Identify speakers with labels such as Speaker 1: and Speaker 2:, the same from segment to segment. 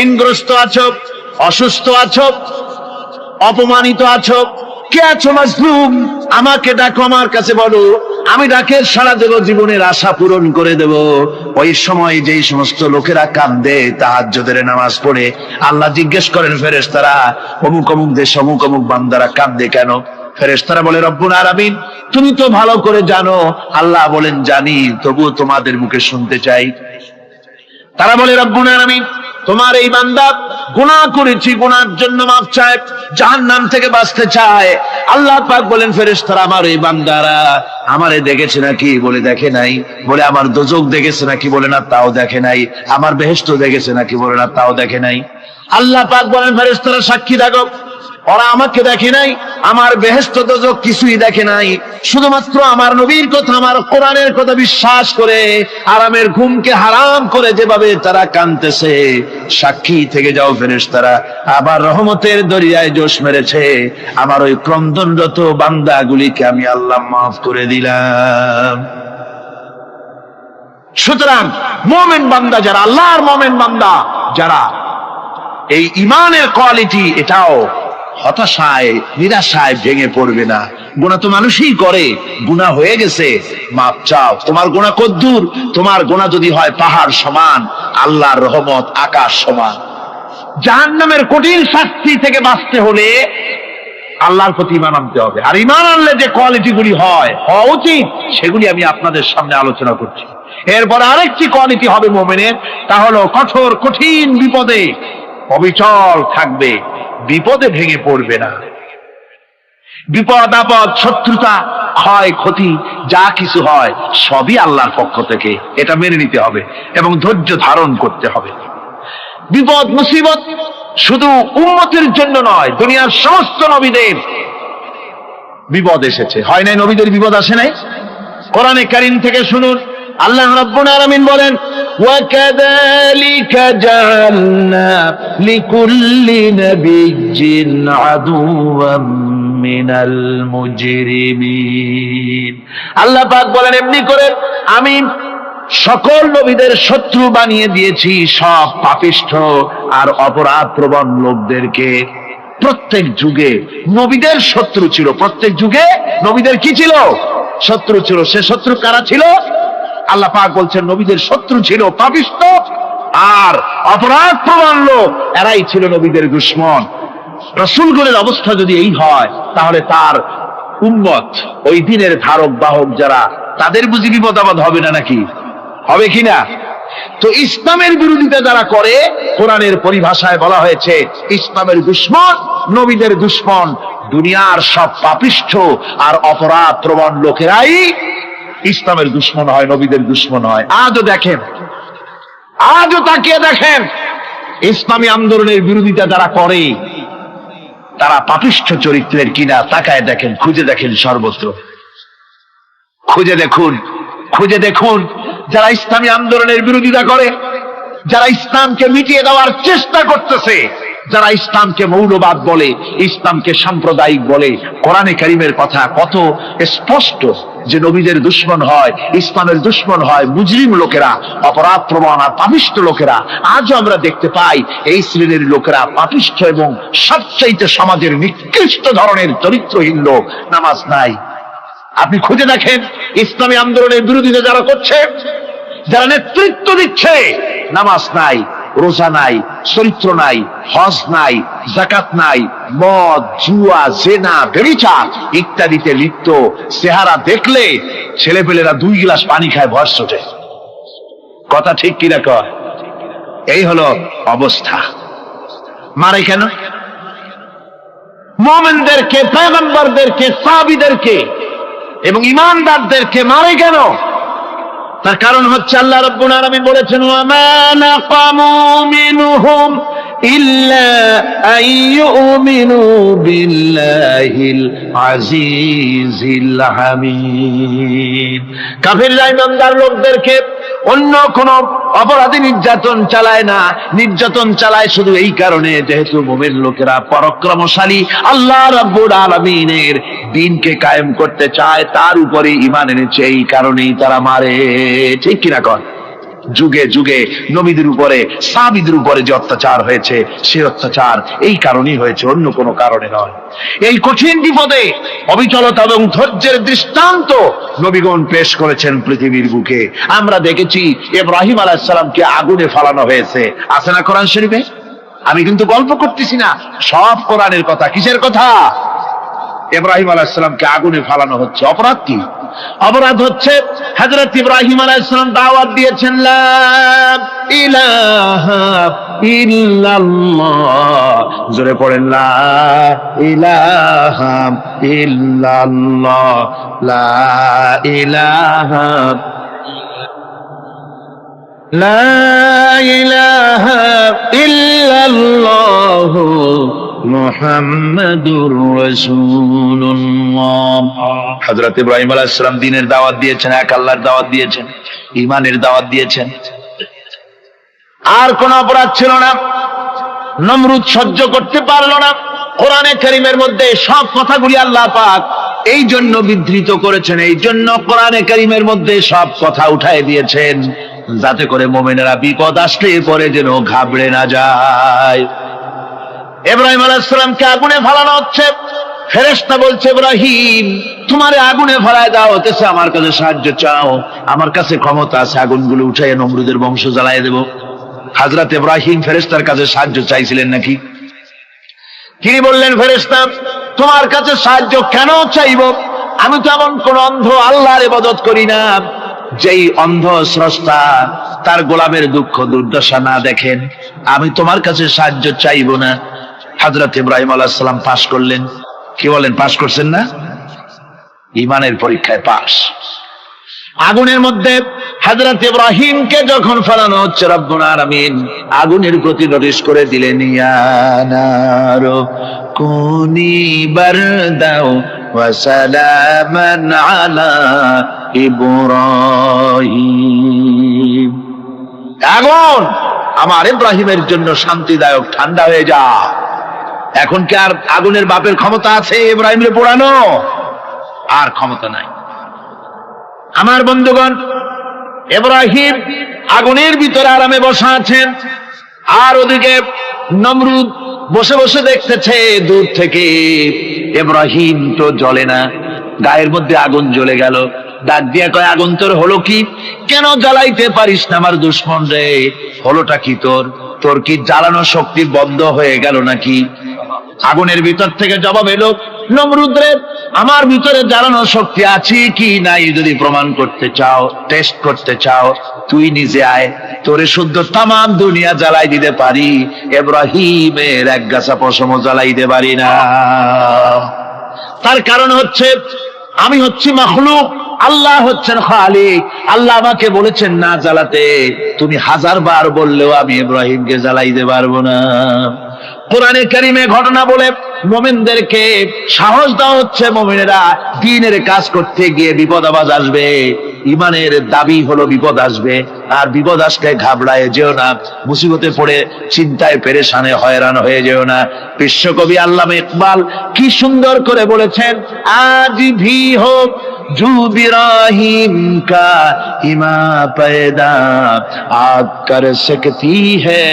Speaker 1: ঋণগ্রস্ত আছো, অসুস্থ আছো, অপমানিত আছো, কে আছো মাজলুম, আমাকে ডাকো, আমার কাছে বলো, আমি ডাকে সারা দেব, জীবনের আশা পূরণ করে দেব। ওই সময় যেই সমস্ত লোকেরা কাঁদে তাহাজ্জুদের নামাজ পড়ে, আল্লাহ জিজ্ঞেস করেন ফেরেশতারা, অমুক অমুক দেশ অমুক অমুক বান্দারা কাঁদে কেন? ফেরেশতারা বলে, রব্বুল আলামিন তুমি তো ভালো করে জানো। আল্লাহ বলেন, জানি, তবুও তোমাদের মুখে শুনতে চাই। তারা বলে, রব্বুল আলামিন তোমার এই বান্দা গুনাহ করেছি, গুনার জন্য মাফ চায়, জাহান্নাম থেকে বাঁচতে চায়। আল্লাহ পাক বলেন, ফেরেশতারা আমার এই বান্দারা আমারে দেখেছে নাকি? বলে দেখে নাই। বলে আমার দোজখ দেখেছে নাকি? বলে না, তাও দেখে নাই। আমার বেহেশত দেখেছে নাকি? বলে না, তাও দেখে নাই। আল্লাহ পাক বলেন, ফেরেশতারা সাক্ষী থাকো, ওরা আমাকে দেখে নাই, আমার বেহেশত দোজখ কিছুই দেখে নাই, শুধুমাত্র আমার নবীর কথা, আমার কোরআনের কথা বিশ্বাস করে আরামের ঘুমকে হারাম করে যেভাবে তারা কাঁদতেছে, সাক্ষী থেকে যাও ফেরেশতারা, আবার রহমতের দরিয়ায় জোশ মেরেছে আমার ওই ক্রন্দনরত বান্দাগুলিকে আমি আল্লাহ মাফ করে দিলাম। সুতরাং মুমিন বান্দা যারা, আল্লাহর মুমিন বান্দা যারা, এই ঈমানের কোয়ালিটি, এটাও হতাশায় নিরাশায় ভেঙে পড়বে না। গুনাহ তো মানুষই করে, গুনাহ হয়ে গেছে, মাপ চাও। তোমার গুনাহ কদ্দুর? তোমার গুনাহ যদি হয় পাহাড় সমান, আল্লাহর রহমত আকাশ সমান। জাহান্নামের কঠিন শাস্তি থেকে বাঁচতে হলে আল্লাহর প্রতি ঈমান আনতে হবে। আর ঈমান আনলে যে কোয়ালিটি গুলি হওয়া উচিত, সেগুলি আমি আপনাদের সামনে আলোচনা করছি। এরপর আরেকটি কোয়ালিটি হবে মুমিনের, তা হলো কঠোর কঠিন বিপদে অবিচল থাকবে, বিপদে ভেঙে পড়বে না। বিপদ আপদ, শত্রুতা, ক্ষয় ক্ষতি যা কিছু হয় সবই আল্লাহর পক্ষ থেকে, এটা মেনে নিতে হবে এবং ধৈর্য ধারণ করতে হবে। বিপদ মুসিবত শুধু উম্মতের জন্য নয়, দুনিয়ার সমস্ত নবীদের বিপদ এসেছে, হয় নাই? নবীদের বিপদ আসে নাই? কোরআনে কারীম থেকে শুনুন, আল্লাহ রাব্বুল আলামিন বলেন, وَكَذَلِكَ جَعَلْنَا لِكُلِّ نَبِيٍّ عَدُوًّا مِنَ الْمُجْرِمِينَ। আল্লাহ পাক বলেন, এমনি করে আমি সকল নবীদের শত্রু বানিয়ে দিয়েছি সব পাপিষ্ঠ আর অপরাধ প্রবণ লোকদেরকে। প্রত্যেক যুগে নবীদের শত্রু ছিল, প্রত্যেক যুগে নবীদের কি ছিল? শত্রু ছিল। সে শত্রু কারা ছিল? আল্লাহ পাক বলছেন, নবীদের শত্রু ছিল পাপিষ্ঠ আর অপরাধ প্রবণ লোক, এরাই ছিল নবীদের দুশমন। রাসূলগণের অবস্থা যদি এই হয়, তাহলে তার উম্মত, ওই দিনের ধারক বাহক যারা, তাদের বুঝি বিপদ আপদ হবে না নাকি? হবে কিনা? তো ইসলামের বিরোধিতা যারা করে, কোরআনের পরিভাষায় বলা হয়েছে ইসলামের দুশমন, নবীদের দুশমন। দুনিয়ার সব পাপিষ্ঠ আর অপরাধ প্রবণ লোকেরাই ইসলামের দুশমন হয়, নবীদের দুশমন হয়। আজও দেখেন, আজও তাকিয়ে দেখেন, ইসলামী আন্দোলনের বিরোধিতা যারা করে তারা পাপিষ্ঠ চরিত্রের কিনা তাকায় দেখেন, খুঁজে দেখেন, সর্বত্র খুঁজে দেখুন, খুঁজে দেখুন। যারা ইসলামী আন্দোলনের বিরোধিতা করে, যারা ইসলামকে মিটিয়ে দেওয়ার চেষ্টা করতেছে, যারা ইসলামকে মৌলবাদ বলে, ইসলামকে সাম্প্রদায়িক বলে, কোরআনে কারীমের কথা কত স্পষ্ট যে নবীদের দুশমন হয়, ইসলামের দুশমন হয় মুজরিম লোকেরা, অপরাধ প্রবণ আর পাপিষ্ঠ লোকেরা। আজও আমরা দেখতে পাই এই শ্রেণীর লোকেরা পাপিষ্ঠ এবং সবচাইতে সমাজের নিকৃষ্ট ধরনের চরিত্রহীন লোক। নামাজ নাই। আপনি খুঁজে দেখেন, ইসলামী আন্দোলনের বিরোধিতা যারা করছে, যারা নেতৃত্ব দিচ্ছে, নামাজ নাই, রোজা নাই, চরিত্র নাই, হজ নাই, যাকাত নাই, মদ, জুয়া, জেনা, ব্যভিচার ইত্যাদিতে লিপ্ত। চেহারা দেখলে ছেলেপেলেরা 2 গ্লাস পানি খায়, ভর ছোটে। কথা ঠিক কিনা কয়? এই হলো অবস্থা। মারে কেন? মুমিনদেরকে, পয়গম্বরদেরকে, সাহাবীদেরকে এবং ঈমানদারদেরকে মারে কেন? তার কারণ হচ্ছে আল্লাহ রাব্বুল আলামিন বলেছেন, ওয়া মা নাকামু মিনহুম ইল্লা আইয়ুমিনু বিল্লাহিল আজিজিল হামিদ। কাফিররা ঈমানদার লোকদেরকে অন্য কোন অপরাধী নির্যাতন চালায় না, নির্যাতন চালায় শুধু এই কারণে যেহেতু মুমিন লোকেরা পরাক্রমশালী, আল্লাহ রাব্বুল আলামিনের দ্বীনকে কায়েম করতে চায়, তার উপরে ঈমান এনেছে, এই কারণেই তারা মারে। ঠিক কিনা কর? যুগে যুগে নবীদের উপরে সাহাবীদের উপরে যে অত্যাচার হয়েছে, সেই অত্যাচার এই কারণেই হয়েছে, অন্য কোনো কারণে নয়। এই কঠিন বিপদে অবিচলতা এবং ধৈর্যের দৃষ্টান্ত নবীগণ পেশ করেছেন পৃথিবীর বুকে। আমরা দেখেছি ইব্রাহিম আলাইহিস সালামকে আগুনে ফালানো হয়েছে, আছে না কোরআন শরীফে? আমি কিন্তু গল্প করতেছি না, সব কোরআনের কথা। কিসের কথা? ইব্রাহিম আলাইহিস সালামকে আগুনে ফালানো হচ্ছে। অপরাধ কি? অপরাধ হচ্ছে হযরত ইব্রাহিম আলাইহিস সালাম দাওয়াত দিয়েছেন লা ইলাহা ইল্লাল্লাহ। জোরে পড়েন লা ইলাহা ইল্লাল্লাহ, লা ইলাহা লা ইলাহা ইল্লাল্লাহ মুহাম্মাদুর রাসূলুল্লাহ। হযরত ইব্রাহিম আলাইহিস সালাম দ্বীনের দাওয়াত দিয়েছেন, এক আল্লাহর দাওয়াত দিয়েছেন, ঈমানের দাওয়াত দিয়েছেন। আর কোন অপরাধ ছিল না। নমরুদ সহ্য করতে পারল না। কোরআনে কারীমের মধ্যে সব কথাগুলি আল্লাহ পাক এই জন্য বিধৃত করেছেন, এই জন্য কোরআনে কারীমের মধ্যে সব কথা উঠায় দিয়েছেন, যাতে করে মুমিনেরা বিপদ আসলে পরে যেন ঘাবড়ে না যায়। ইব্রাহিম আলাইহিস সালামকে আগুনে ফালানো হচ্ছে। ফেরেশতা বলছে, ইব্রাহিম তোমারে আগুনে ফালায় দাও হতেছে, আমার কাছে সাহায্য চাও, আমার কাছে ক্ষমতা আছে, আগুনগুলো উঠাইয়ে নমরুদের বংশ জ্বালায় দেব। হযরত ইব্রাহিম ফেরেশতার কাছে সাহায্য চাইছিলেন নাকি? তিনি বললেন, ফেরেশতা তোমার কাছে সাহায্য কেন চাইব? আমি তো এমন কোন অন্ধ আল্লাহর ইবাদত করি না যেই অন্ধ স্রষ্টা তার গোলামের দুঃখ দুর্দশা না দেখেন। আমি তোমার কাছে সাহায্য চাইব না। হযরত ইব্রাহিম আলাইহিস সালাম পাশ করলেন। কি বলেন, পাশ করছেন না? ঈমানের পরীক্ষায় পাশ। আগুনের মধ্যে হযরত ইব্রাহিমকে যখন ফেলানো হচ্ছে, রব্বুল আলামিন আগুনের প্রতি নোটিশ করে দিলেন, ইয়া নারু কুনি বারদাও ওয়া সালামান আলা ইব্রাহিম। আগুন আমার ইব্রাহিমের জন্য শান্তিদায়ক, ঠান্ডা হয়ে যা। এখন কি আর আগুনের বাপের ক্ষমতা আছে ইব্রাহিমকে পোড়ানো? আর ক্ষমতা নাই। আমার বন্ধুগণ, ইব্রাহিম আগুনের ভিতরে আরামে বসা আছেন, আর ওদিকে নমরুদ বসে বসে দেখতেছে দূর থেকে। ইব্রাহিম তো জ্বলে না, গায়ের মধ্যে আগুন জ্বলে গেল। ডাক দিয়া কয়, আগুন তোর হলো কি? কেন জ্বালাইতে পারিস না আমার দুশমন রে? হলোটা কি তোর? তোর কি জ্বালানো শক্তি বন্ধ হয়ে গেল নাকি? আগুনের ভিতর থেকে জবাব এলো, নমরুদ রে, আমার ভিতরে জ্বালানো শক্তি আছে কি নাই যদি প্রমাণ করতে চাও, টেস্ট করতে চাও, তুই নিজে আয়, তোরে শুদ্ধ তামাম দুনিয়া জ্বালাই দিতে পারি, ইব্রাহিমের এক গাছা পশমও জ্বালাই দিতে পারি না। তার কারণ হচ্ছে আমি হচ্ছি মাখলুক, আল্লাহ হচ্ছেন খালিক। আল্লাহ আমাকে বলেছেন না জ্বালাতে, তুমি 1000 বার বললেও আমি ইব্রাহিমকে জ্বালাইতে পারবো না। কোরআনে কারিমে ঘটনা বলে মুমিনদেরকে সাহস দেওয়া হচ্ছে, মুমিনেরা দ্বীনের কাজ করতে গিয়ে বিপদ আবাজ আসবে, ঈমানের দাবি হলো বিপদ আসবে, আর বিপদ আসলে ঘাবড়ায় যেও না, মুসিবতে পড়ে চিন্তায় পেরেশানে হয়রান হয়ে যেও না। বিশ্বকবি আল্লামা ইকবাল কি সুন্দর করে বলেছেন, আজ ভি হোক জু ইব্রাহিম কা ইমা पैदा आग कर सकती है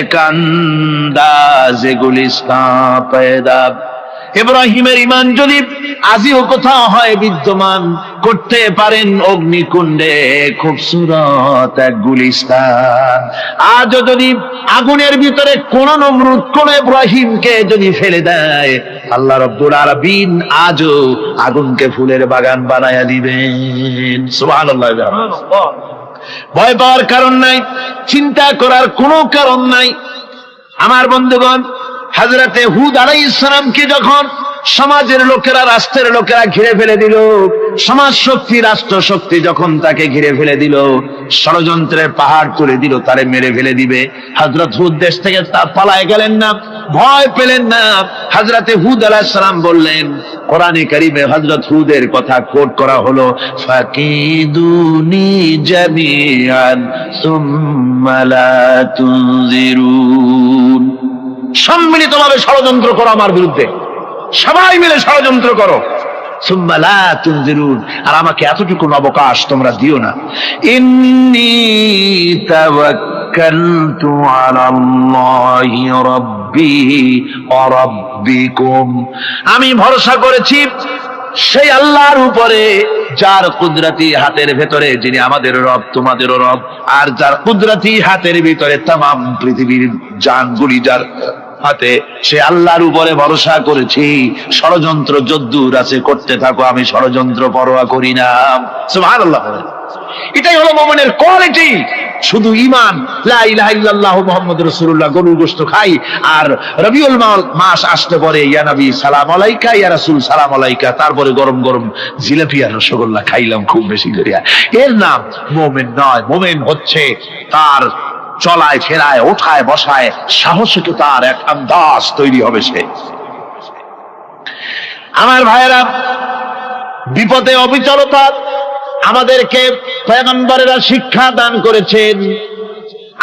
Speaker 1: एक अंदाज गुलिस्तां पैदा। ইব্রাহিমের ঈমান যদি আজিও কোথাও হয় বিদ্যমান, করতে পারেন অগ্নিকুণ্ডে খুবসুরত এক গুলিস্তান। আজও যদি আগুনের ভিতরে কোন নমরুদ কোন ইব্রাহিমকে যদি ফেলে দেয়, আল্লাহ রাব্বুল আলামিন আজও আগুনকে ফুলের বাগান বানায়া দিবেন। সুবহানাল্লাহ। ভয় পাওয়ার কারণ নাই, চিন্তা করার কোনো কারণ নাই। আমার বন্ধুগণ, হযরতে হুদ আলাইহিস সালামকে যখন সমাজের লোকেরা, রাষ্ট্রের লোকেরা ঘিরে ফেলে দিল, সমাজ শক্তি, রাষ্ট্র শক্তি যখন তাকে ঘিরে ফেলে দিল, ষড়যন্ত্রের পাহাড় তুলে দিল, তারে মেরে ফেলে দিবে, হযরত হুদ দেশ থেকে তা পালায় গেলেন না, ভয় পেলেন না। হযরতে হুদ আলাইহিস সালাম বললেন, কোরআনে কারীমে হযরত হুদের কথা কোট করা হলো, ফাকিদুনি জামিআন সুম্মা লা তুনজিরুন। সম্মিলিতভাবে ষড়যন্ত্র করো আমার বিরুদ্ধে, সবাই মিলে ষড়যন্ত্র করো, সুম্মা লা তুনজিরুন, আর আমাকে এতটুকু অবকাশ তোমরা দিও না। ইন্নী তাওয়াক্কালতু আলাল্লাহি রাব্বি ওয়া রাব্বিকুম, আমি ভরসা করেছি সেই আল্লাহর উপরে যার কুদরতি হাতের ভেতরে, যিনি আমাদের রব তোমাদেরও রব, আর যার কুদরতি হাতের ভিতরে তামাম পৃথিবীর জানগুলি যার হাতে, সে আল্লাহর উপরে ভরসা করেছি। ষড়যন্ত্র যদ্দূর আছে করতে থাকো, আমি ষড়যন্ত্র পরোয়া করি না। সুবহানাল্লাহ। এটাই হলো মুমিনের কোয়ালিটি। শুধু ঈমান, লা ইলাহা ইল্লাল্লাহ মুহাম্মাদুর রাসূলুল্লাহ, গরুর গোশত খাই, আর রবিউল মাস আসতে পরে ইয়া নবী সালাম আলাইকা, ইয়া রাসূল সালাম আলাইকা, তারপরে গরম গরম জিলাপি আর রসগোল্লা খাইলাম খুব বেশি করিয়া, এর নাম মুমিন নয়। মুমিন হচ্ছে তার চলায় ফেরায় ওঠায় বসায় সাহসিকতার এক আন্দাজ তৈরি হবে সে। আমার ভাইয়েরা, বিপদে অবিচলতা আমাদেরকে পয়গম্বরেরা শিক্ষা দান করেছেন।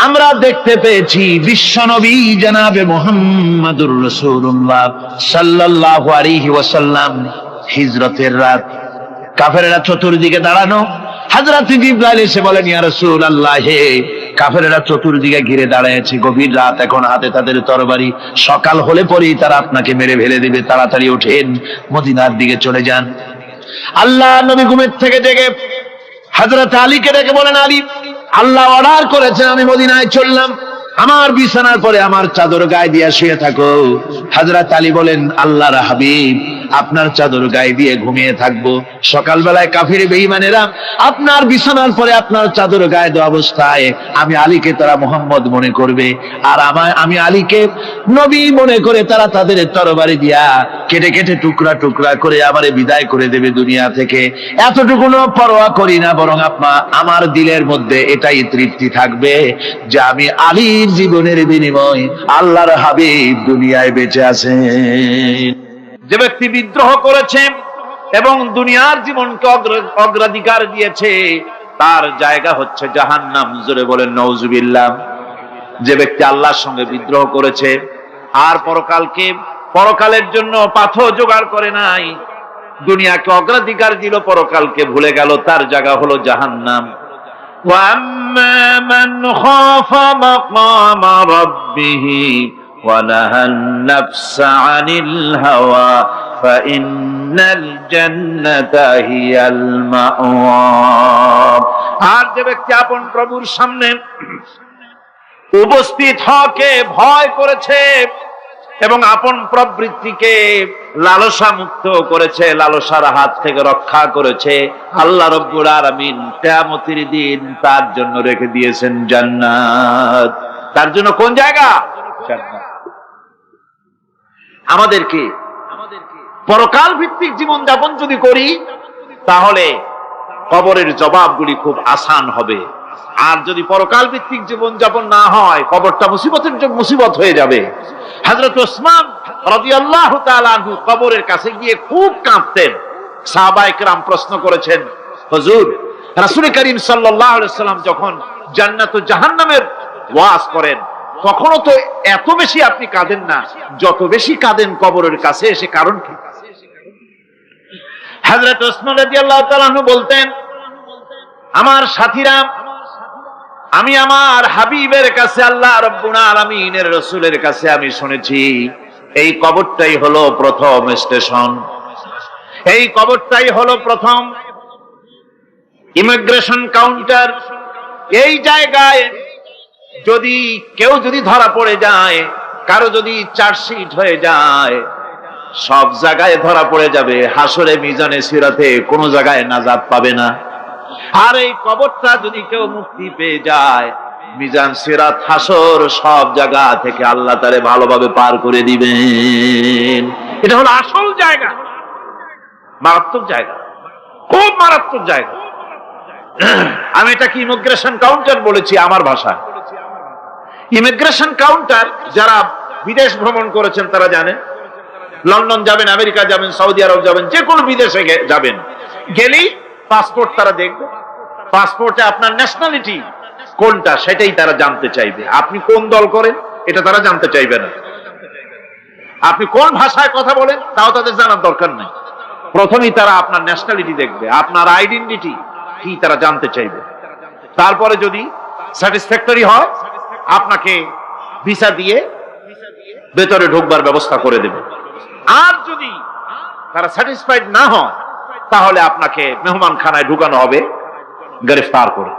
Speaker 1: আমরা দেখতে পেয়েছি বিশ্বনবী জনাবে মুহাম্মাদুর রাসূলুল্লাহ সাল্লাল্লাহু আলাইহি ওয়াসাল্লাম হিজরতের রাত, কাফেরেরা চতুর্দিকে দাঁড়ানো, হযরত জিবরাইল এসে বলেন, ইয়া রাসূলুল্লাহ, হে কাফেরেরা চতুর্দিকে ঘিরে দাঁড়িয়েছে, গভীর রাত, এখন হাতে তাদের তরবারি, সকাল হলে পরেই তারা আপনাকে মেরে ফেলে দিবে, তাড়াতাড়ি ওঠেন, মদিনার দিকে চলে যান। আল্লাহ নবী ঘুমের থেকে জেগে হযরত আলীকে ডেকে বলেন, আলী, আল্লাহ অর্ডার করেছেন আমি মদিনায় চললাম, আমার বিছানার পরে আমার চাদর গায়ে দিয়ে শুয়ে থাকো। হযরত আলী বলেন, আল্লাহর হাবিব, আপনার চাদর গায়ে দিয়ে ঘুমিয়ে থাকবো, সকালবেলায় কাফির বেঈমানেরা আপনার বিছানার পরে আপনার চাদর গায়ে দেওয়া অবস্থায় আমি আলীকে তারা মুহাম্মদ মনে করবে, আর আমি আলীকে নবী মনে করে তারা তাদের তরবারি দিয়া কেটে কেটে টুকরা টুকরা করে আমারে বিদায় করে দেবে দুনিয়া থেকে। এতটুকু পরোয়া করি না, বরং আমার দিলের মধ্যে এটাই তৃপ্তি থাকবে যে আমি আলীর জীবনের বিনিময় আল্লাহর হাবিব দুনিয়ায় বেঁচে আছেন। যে ব্যক্তি বিদ্রোহ করেছে এবং দুনিয়ার জীবনকে অগ্রাধিকার দিয়েছে, তার জায়গা হচ্ছে জাহান্নাম। জোরে বলেন নাউজুবিল্লাহ। যে ব্যক্তি আল্লাহর সঙ্গে বিদ্রোহ করেছে আর পরকালের জন্য পাথর জোগাড় করে নাই, দুনিয়াকে অগ্রাধিকার দিল, পরকালকে ভুলে গেল, তার জায়গা হলো জাহান্নাম। وَأَمَّا مَنْ خَافَ مَقَامَ رَبِّهِ وَنَهَى النَّفْسَ عَنِ الْهَوَى فَإِنَّ الْجَنَّةَ هِيَ الْمَأْوَى। আর যে ব্যক্তি আপন প্রভুর সামনে উপস্থিত হওয়াকে ভয় করেছে এবং আপন প্রবৃত্তিকে লালসা মুক্ত করেছে, লালসার হাত থেকে রক্ষা করেছে, আল্লাহ রাব্বুল আলামিন কিয়ামতের দিন তার জন্য রেখে দিয়েছেন জান্নাত। তার জন্য কোন জায়গা? জান্নাত। আমাদেরকে পরকাল ভিত্তিক জীবন যাপন যদি করি, তাহলে কবরের জবাবগুলি খুব আসান হবে। আর যদি পরকাল ভিত্তিক জীবন যাপন না হয়, কবরটা মুসিবত হয়ে যাবে। হযরত ওসমান রাদিয়াল্লাহু তাআলা আনহু কবরের কাছে গিয়ে খুব কাঁদতেন। সাহাবায়ে কেরাম প্রশ্ন করেছেন, হুজুর, রাসূল করিম সাল্লাল্লাহু আলাইহি ওয়াসাল্লাম যখন জান্নাত ও জাহান্নামের ওয়াজ করেন, তখনও তো এত বেশি আপনি কাঁদেন না, যত বেশি কাঁদেন কবরের কাছে এসে, কারণ কি? হযরত ওসমান রাদিয়াল্লাহু তাআলা আনহু বলতেন, আমার সাথীরা, আমি আমার হাবিবের কাছে, আল্লাহ রাব্বুল আলামিনের রাসূলের কাছে আমি শুনেছি, এই কবরটাই হলো প্রথম স্টেশন, এই কবরটাই হলো প্রথম ইমিগ্রেশন কাউন্টার। এই জায়গায় যদি কেউ ধরা পড়ে যায়, কারো যদি চার্জশিট হয়ে যায়, সব জায়গায় ধরা পড়ে যাবে, হাসরে মিজানে সিরাতে কোনো জায়গায় নাজাত পাবে না। আর এই কবরটা যদি কেউ মুক্তি পেয়ে যায়, মিজান সিরাত হাসর সব জায়গা থেকে আল্লাহ তারে ভালোভাবে পার করে দিবেন। এটা হলো আসল জায়গা, মারাত্মক জায়গা, খুব মারাত্মক জায়গা। আমি এটাকে ইমিগ্রেশন কাউন্টার বলেছি আমার ভাষায়। ইমিগ্রেশন কাউন্টার যারা বিদেশ ভ্রমণ করেছেন তারা জানেন। লন্ডন যাবেন, আমেরিকা যাবেন, সৌদি আরব যাবেন, যে কোনো বিদেশে যাবেন, গেলেই পাসপোর্ট তারা দেখবে। পাসপোর্টে আপনার ন্যাশনালিটি কোনটা সেটাই তারা জানতে চাইবে। আপনি কোন দল করেন এটা তারা জানতে চাইবে না। আপনি কোন ভাষায় কথা বলেন তাও তাদের জানার দরকার নেই।
Speaker 2: প্রথমেই তারা আপনার ন্যাশনালিটি দেখবে, আপনার আইডেন্টিটি কি তারা জানতে চাইবে। তারপরে যদি স্যাটিসফ্যাক্টরি হয় আপনাকে ভিসা দিয়ে ভেতরে ঢোকবার ব্যবস্থা করে দেবে। আর যদি তারা স্যাটিসফাইড না হয় তাহলে আপনাকে মেহমানখানায় ঢুকানো হবে গ্রেফতার করে।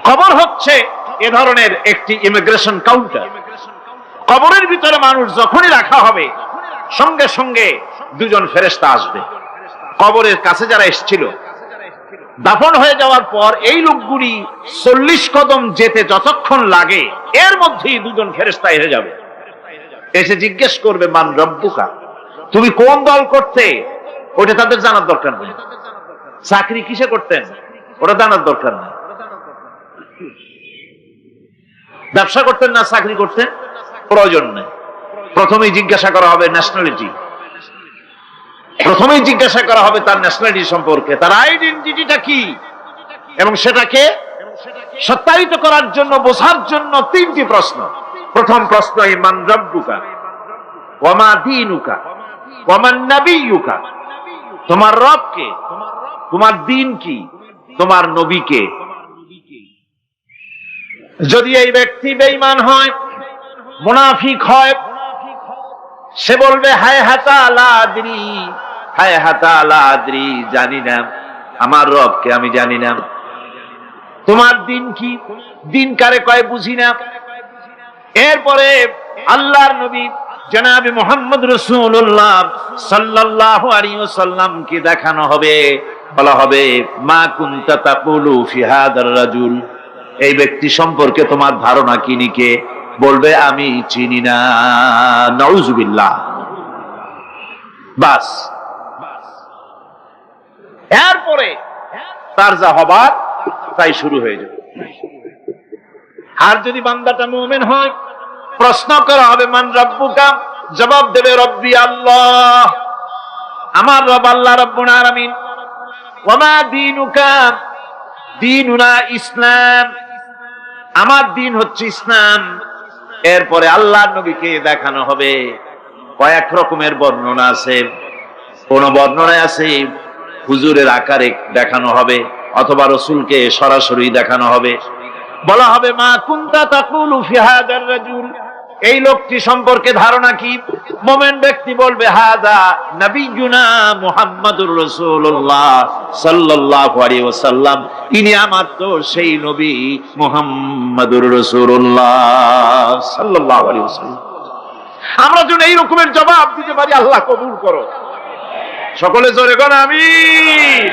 Speaker 2: কবর হচ্ছে এ ধরনের একটি ইমিগ্রেশন কাউন্টার। কবরের ভিতরে মানুষ যখনই রাখা হবে সঙ্গে সঙ্গে দুজন ফেরেশতা আসবে। কবরের কাছে যারা এসেছিল দাফন হয়ে যাওয়ার পর এই লোকগুলি 40 কদম যেতে যতক্ষণ লাগে এর মধ্যেই দুজন ফেরেশতা এসে যাবে, এসে জিজ্ঞেস করবে মান রব্বুকা, তুমি কোন দল করতে, ওটা তাদের জানার দরকার নেই। চাকরি কিসে করতেন ওটা জানার দরকার নেই। ব্যবসা করতেন না চাকরি করতেন প্রয়োজন নেই। প্রথমেই জিজ্ঞাসা করা হবে ন্যাশনালিটি, প্রথমেই জিজ্ঞাসা করা হবে তার ন্যাশনালিটি সম্পর্কে, তার আইডেন্টিটিটা কি, এবং সেটাকে সত্যায়িত করার জন্য বোঝার জন্য 3টি প্রশ্ন। প্রথম প্রশ্ন মান রব্বুকা ওয়া মা দীনুকা ওয়া মান নাবিয়ুকা, তোমার রব কে, তোমার দ্বীন কি, তোমার নবী কে। যদি এই ব্যক্তি বেঈমান হয়, মুনাফিক হয়, সে বলবে হায় হাতা লা আদরি, হায় হাতা লা আদরি, জানি না আমার রবকে, আমি জানি না। তোমার দিন কি, দিন কারে কয় বুঝি না। এরপরে আল্লাহর নবী জনাবে মুহাম্মদ রাসূলুল্লাহ সাল্লাল্লাহু আলাইহি ওয়াসাল্লামকে দেখানো হবে, বলা হবে মা কুনতা তাকুলু ফি হাদার রাজুল, এই ব্যক্তি সম্পর্কে তোমার ধারণা কি নিকে, বলবে আমি চিনি না। নাউযুবিল্লাহ। বাস, এরপরে তার যা হবার তাই শুরু হয়ে যাবে। আর যদি বান্দাটা মুমিন হয়, প্রশ্ন করা হবে মান রব্বুকা, জবাব দেবে রব্বি আল্লাহ, আমার রব আল্লাহ রাব্বুল আলামিন। ওয়া মা দীনুকা, দীনুনা ইসলাম, আমার দিন হচ্ছে ইসলাম। এরপরে আল্লাহর নবীকে দেখানো হবে। কয়েক রকমের বর্ণনা আছে, কোন বর্ণনায় আছে হুজুরের আকারে দেখানো হবে অথবা রাসূলকে সরাসরি দেখানো হবে। বলা হবে মা কুনতা তাকুলু ফি হাদার রাজুল, এই লোকটি সম্পর্কে ধারণা কি। মুমিন ব্যক্তি বলবে হাদা নবিয়ুনা মুহাম্মাদুর রাসূলুল্লাহ সাল্লাল্লাহু আলাইহি ওয়াসাল্লাম, ইনি আমার তো সেই নবী মুহাম্মাদুর রাসূলুল্লাহ সাল্লাল্লাহু আলাইহি ওয়াসাল্লাম। আমরা যেন এই রকমের জবাব দিতে পারি, আল্লাহ কবুল করো। সকলে জোরে বলেন আমিন।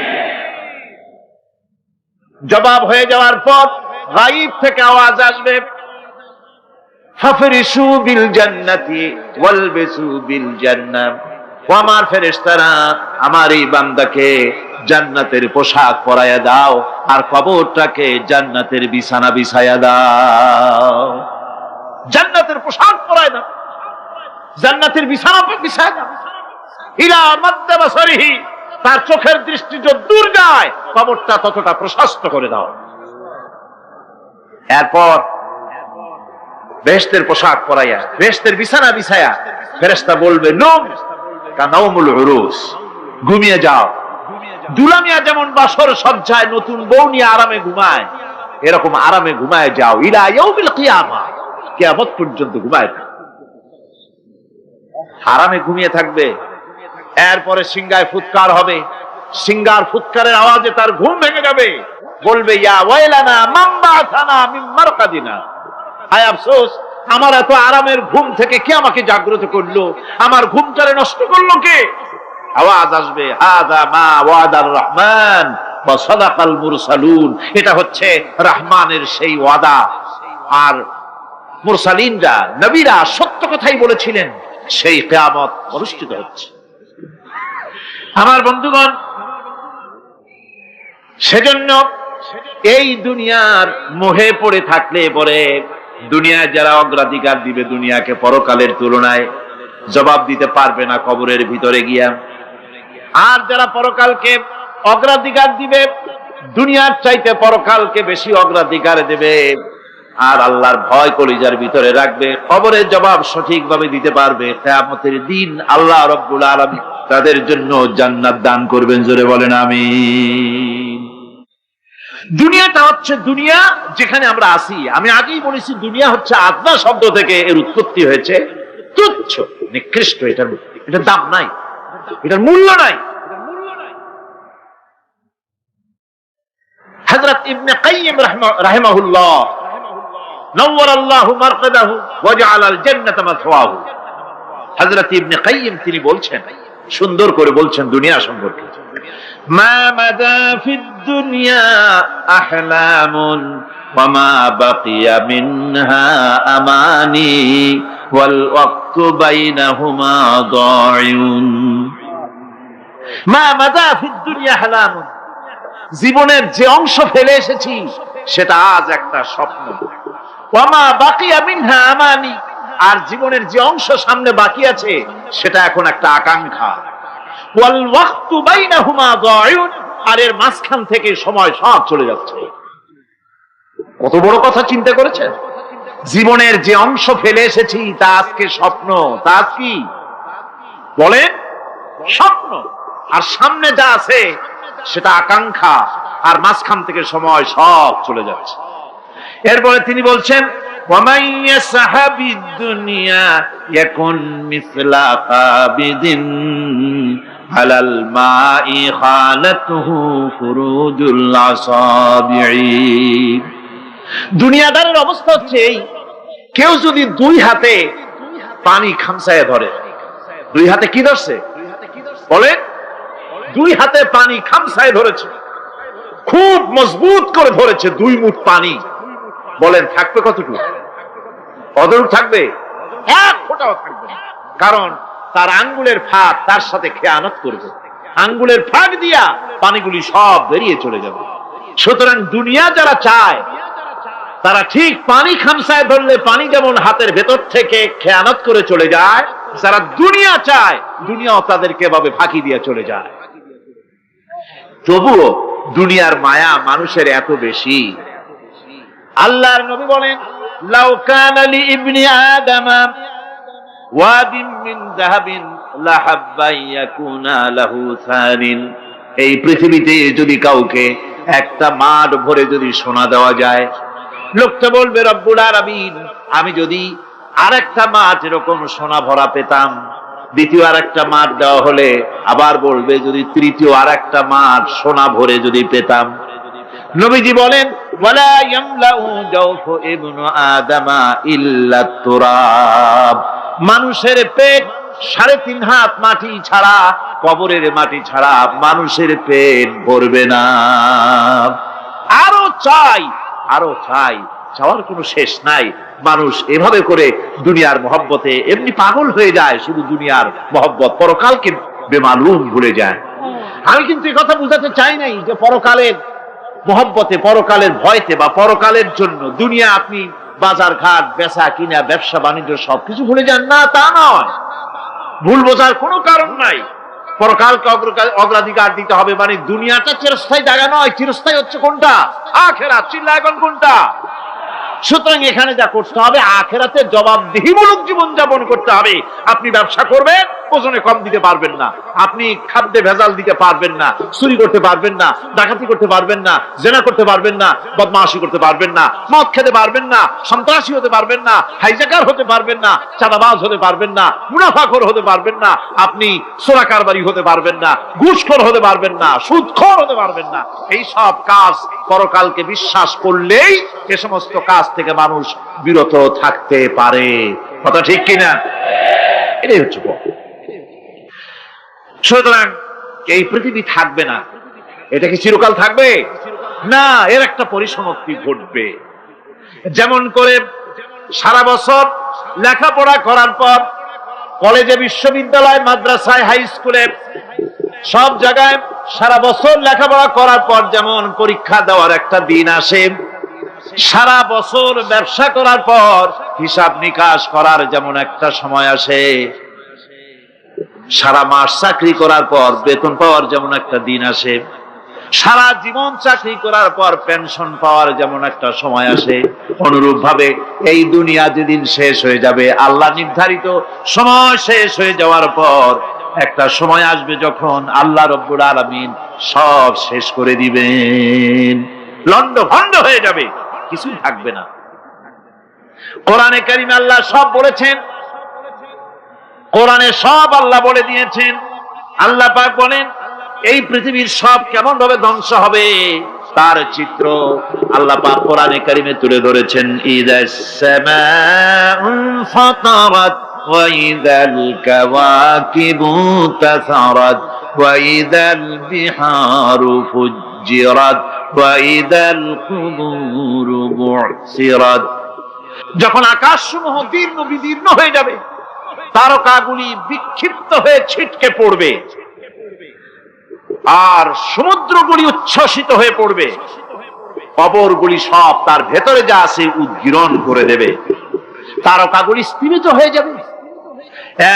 Speaker 2: জবাব হয়ে যাওয়ার পর গায়ব থেকে আওয়াজ আসবে ফাফরিশু বিল জান্নাতি ওয়ালবিসু বিল জান্নাহ, ও আমার ফেরেশতারা আমার এই বান্দাকে জান্নাতের পোশাক পরায়া দাও আর কবরটাকে জান্নাতের বিছানা বিছায়া দাও। জান্নাতের পোশাক পরায় দাও, জান্নাতের বিছানা বিছায়া দাও। ইলা মাদ্দা বাসারিহি, তার চোখের দৃষ্টি যত দূর যায় কবরটা ততটা প্রশস্ত করে দাও। এরপর বেহেশতের পোশাক পরাইয়া বেহেশতের বিছানা বিছায়া ফেরেশতা বলবে নূম কানাউমুল উরুস, ঘুমিয়ে যাও। দুলামিয়া যেমন বাসর সজ্জায় নতুন বউ নিয়ে আরামে ঘুমায়, এরকম আরামে ঘুমায় যাও। ইলা ইয়াউমিল কিয়ামা, কিয়ামত পর্যন্ত ঘুমায় আরামে ঘুমিয়ে থাকবে। এরপরে সিংহায় ফুৎকার হবে, সিংহার ফুৎকারের আওয়াজে তার ঘুম ভেঙে যাবে। বলবে ইয়া ওয়াইলানা মান বা'থানা মিন মারকাদিনা, হায় আফসোস, আমার এত আরামের ঘুম থেকে কে আমাকে জাগ্রত করলো, আমার ঘুমটারে নষ্ট করলো কে। আওয়াজ আসবে হাযা মা ওয়াদার রহমান ওয়া সাদাকাল মুরসালুন, এটা হচ্ছে রহমানের সেই ওয়াদা, আর মুরসালিনরা নবীরা সত্য কথাই বলেছিলেন, সেই কিয়ামত অনুষ্ঠিত হচ্ছে। আমার বন্ধুগণ, সেজন্য এই দুনিয়ার মোহে পড়ে থাকলে পরে দুনিয়ায় যারা অগ্রাধিকার দিবে দুনিয়াকে পরকালের তুলনায়, জবাব দিতে পারবে না কবরের ভিতরে গিয়া। আর যারা পরকালকে অগ্রাধিকার দিবে, দুনিয়ার চাইতে পরকালকে বেশি অগ্রাধিকার দেবে, আর আল্লাহর ভয় কলিজার ভিতরে রাখবে, কবরের জবাব সঠিকভাবে দিতে পারবে, কিয়ামতের দিন আল্লাহ রাব্বুল আলামিন তাদের জন্য জান্নাত দান করবেন। জোরে বলেন আমিন। দুনিয়াটা হচ্ছে দুনিয়া যেখানে আমরা আছি। আমি আগেই বলেছি দুনিয়া হচ্ছে আদনা শব্দ থেকে এর উৎপত্তি হয়েছে। তুচ্ছ, নিকৃষ্ট, এটার দাম নাই, এটার মূল্য নাই। হযরত ইবনে কাইয়িম রাহিমাহুল্লাহ নওয়ারাল্লাহু মারকাদাহু ওয়া জাআলাল জান্নাতা মাথওয়াহু, হযরত ইবনে কাইয়িম তিনি বলছেন, সুন্দর করে বলছেন দুনিয়া সম্পর্কে, মা মাদা ফিদ দুনিয়া আহলামুন ওয়া মা বাকিয়া মিনহা আমানি ওয়াল ওয়াক্তু বাইনাহুমা দাইউন। মা মাদা ফিদ দুনিয়া আহলামুন, জীবনের যে অংশ ফেলে এসেছি সেটা আজ একটা স্বপ্ন। ওয়া মা বাকিয়া মিনহা আমানি, আর জীবনের যে অংশ সামনে বাকি আছে সেটা এখন একটা আকাঙ্ক্ষা। ওয়াল ওয়াক্তু বাইনাহুমা দাইউন, আর এর মাঝখান থেকে সময় সব চলে যাচ্ছে। কত বড় কথা চিন্তা করেছেন? জীবনের যে অংশ ফেলে এসেছি তা আজকে স্বপ্ন, তা আজ কি বলেন? স্বপ্ন। আর সামনে যা আছে সেটা আকাঙ্ক্ষা, আর মাঝখান থেকে সময় সব চলে যাচ্ছে। এরপরে তিনি বলছেন, ওয়ামান ইয়াসহাবিদ দুনিয়া ইয়াকুন মিসলা কাবিদিন আলাল মাই খালাতুহু ফুরুজুল আসাবিঈ। দুনিয়াদারের অবস্থা হচ্ছে এই, কেউ যদি দুই হাতে পানি খামসায় ধরে, দুই হাতে কি ধরছে বলেন? দুই হাতে পানি খামসায় ধরেছে, খুব মজবুত করে ধরেছে, দুই মুঠ পানি। বলেন থাকবে কতটুকু? কতটুকু থাকবে? এক ফোঁটাও থাকবে না। কারণ তার আঙ্গুলের ফাঁক তার সাথে খেয়ানত করবে, আঙ্গুলের ফাঁক দিয়া পানিগুলি সব বেরিয়ে চলে যাবে। সুতরাং দুনিয়া যারা চায় তারা ঠিক পানি খামসায় ধরলে পানি যেমন হাতের ভেতর থেকে খেয়ানত করে চলে যায়, যারা দুনিয়া চায় দুনিয়াও তাদেরকে এভাবে ফাঁকি দিয়ে চলে যায়। তবুও দুনিয়ার মায়া মানুষের এত বেশি। আল্লাহর নবী বলেন, লাউ কানা লি ইবনি আদামা ওয়াদিন মিন যাহাবিন লাহাব্বা ইয়াকুনা লাহু সারিন। এই পৃথিবীতে যদি কাউকে একটা মাঠ ভরে যদি সোনা দেওয়া যায়, লোকটা বলবে রব্বুল আলামিন, আমি যদি আরেকটা মাঠ এরকম সোনা ভরা পেতাম। দ্বিতীয় আরেকটা মাঠ দেওয়া হলে আবার বলবে যদি তৃতীয় আরেকটা মাঠ সোনা ভরে যদি পেতাম। নবীজি বলেন, ওয়ালা ইয়ামলাউ জাওফু ইবনু আদামা ইল্লা তুরাব। মানুষের পেট 3.5 হাত মাটি ছাড়া, কবরের মাটি ছাড়া মানুষের পেট ভরবে না। আরো চাই, আরো চাই, চাওয়ার কোনো শেষ নাই। মানুষ এভাবে করে দুনিয়ার মহব্বতে এমনি পাগল হয়ে যায়, শুধু দুনিয়ার মহব্বত, পরকালকে বেমালুম ভুলে যায়। আমি কিন্তু এই কথা বুঝাতে চাই নাই যে পরকালের মহব্বতে, পরকালের ভয়তে বা পরকালের জন্য দুনিয়া আপনি বাজার ঘাট, বেচা কিনা, ব্যবসা বাণিজ্য সবকিছু ভুলে যান না, তা নয়। ভুল বোঝার কোনো কারণ নাই। পরকালকে অগ্রাধিকার দিতে হবে, মানে দুনিয়াটা চিরস্থায়ী জায়গা নয়। চিরস্থায়ী হচ্ছে কোনটা? আখিরাত। চিল্লা এখন কোনটা? সুতরাং এখানে যা করতে হবে, আখিরাতে জবাবদিহিমূলক জীবন যাপন করতে হবে। আপনি ব্যবসা করবেন, ওজনে কম দিতে পারবেন না। আপনি খাদ্যে ভেজাল দিতে পারবেন না, চুরি করতে পারবেন না, ডাকাতি করতে পারবেন না, জেনা করতে পারবেন না, বদমাশি করতে পারবেন না, মদ খেতে পারবেন না, সন্ত্রাসী হতে পারবেন না, হাইজ্যাকার হতে পারবেন না, চাঁদাবাজ হতে পারবেন না, মুনাফাখোর হতে পারবেন না, আপনি চোরা কারবারি হতে পারবেন না, ঘুষখোর হতে পারবেন না, সুদখোর হতে পারবেন না। এই সব কাজ পরকালকে বিশ্বাস করলেই এ সমস্ত কাজ থেকে মানুষ বিরত থাকতে পারে। কথা ঠিক কিনা? এটাই হচ্ছে। সুতরাং এই পৃথিবী থাকবে না, এটা কি চিরকাল থাকবে না? এর একটা পরিসমাপ্তি ঘটবে। যেমন করে সারা বছর লেখাপড়া করার পর কলেজে, বিশ্ববিদ্যালয়, মাদ্রাসায়, হাই স্কুলে, সব জায়গায় সারা বছর লেখাপড়া করার পর যেমন পরীক্ষা দেওয়ার একটা দিন আসে, সারা বছর ব্যবসা করার পর হিসাব নিকাশ করার যেমন একটা সময় আসে, সারা মাস চাকরি করার পর বেতন পাওয়ার যেমন একটা দিন আসে, সারা জীবন চাকরি করার পর পেনশন পাওয়ার যেমন একটা সময় আসে, অনুরূপ ভাবে এই দুনিয়া যেদিন শেষ হয়ে যাবে, আল্লাহ নির্ধারিত সময় শেষ হয়ে যাওয়ার পর একটা সময় আসবে যখন আল্লাহ রব্বুল আলামিন সব শেষ করে দিবেন, লন্ডভন্ড হয়ে যাবে, কিছু থাকবে না। কোরআনে কারিমে আল্লাহ সব বলেছেন, কোরআনে সব আল্লাহ বলে দিয়েছেন। আল্লাহ পাক বলেন এই পৃথিবীর সব কেমন ভাবে ধ্বংস হবে তার চিত্র আল্লাহ পাক কোরআনে কারিমে তুলে ধরেছেন। ইদাস সামাউ ফাতারাত ওয়া ইদাল কাওয়াকিবু তাসারাত ওয়া ইদাল বিহারু ফুজ্জিরাত ওয়া ইদাল কুবুরু বু'সিরাত। যখন আকাশসমূহ দীর্ঘ বিদীর্ণ হয়ে যাবে, তারকাগুলি বিক্ষিপ্ত হয়ে ছিটকে পড়বে, আর সমুদ্রগুলি উচ্ছ্বসিত হয়ে পড়বে, কবরগুলি সব তার ভেতরে যা আছে উদ্গীরণ করে দেবে, তারকাগুলি স্থিমিত হয়ে যাবে।